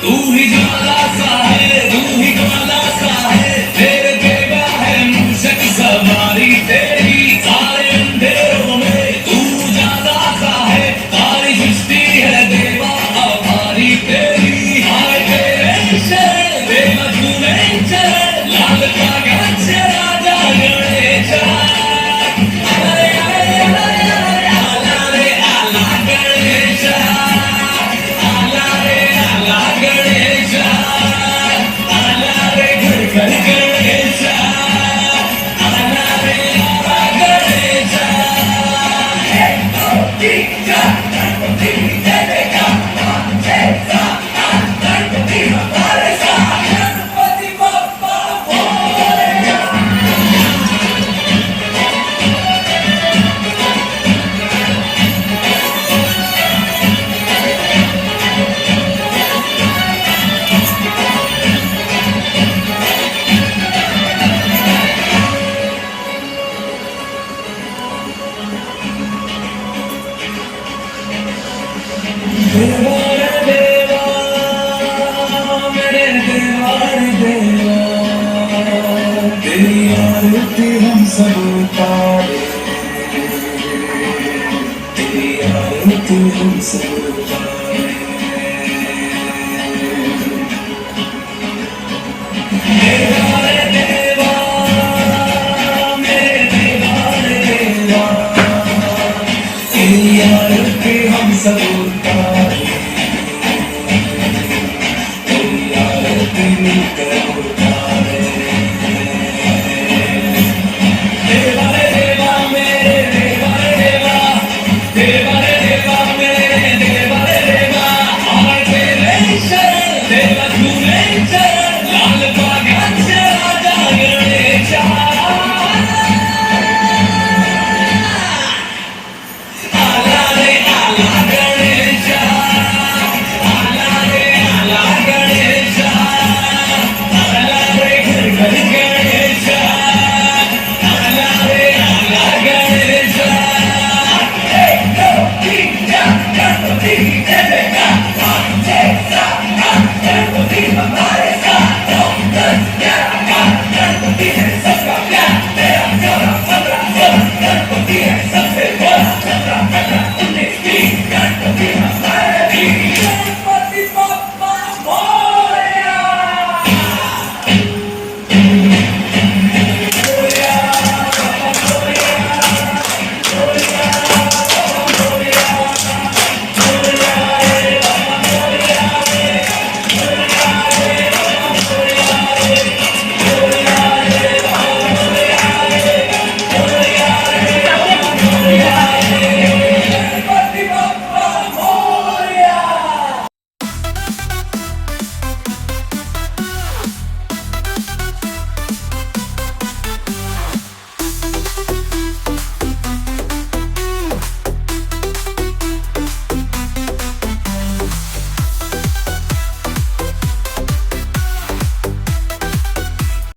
तू ही ज्वाला सा है, तू ही ज्वाला सा है, तेरे देवा है मूषक सवारी तेरी, सारे अंधेरों में तू ज्यादा सा है, सारी सृष्टि है देवा आभारी तेरी। आए तेरे शरण देवा झूमे चले, लाल कागज से राजा गणेशा। आला रे आला रे आला रे आला गणेशा, आला रे आला गणेशा, आला रे घर घर गणेशा, आला रे आला गणेशा। एक दो तीन चार गणपति जय जयकार, जय सात आठ गणपति हमारे साथ, गणपति बप्पा मोरया। देवा रे देवा, मेरे देवा रे देवा, तेरी आरती हम सब उतारे, तेरी आरती हम सब उतारे। देवा रे देवा, मेरे देवा रे देवा, तेरी आरती हम सब उतारे, तेरी आरती मिलकर उतारे। देवा रे देवा, मेरे देवा रे देवा, देवा रे देवा, मेरे देवा रे देवा, आए तेरे शरण देवा झूले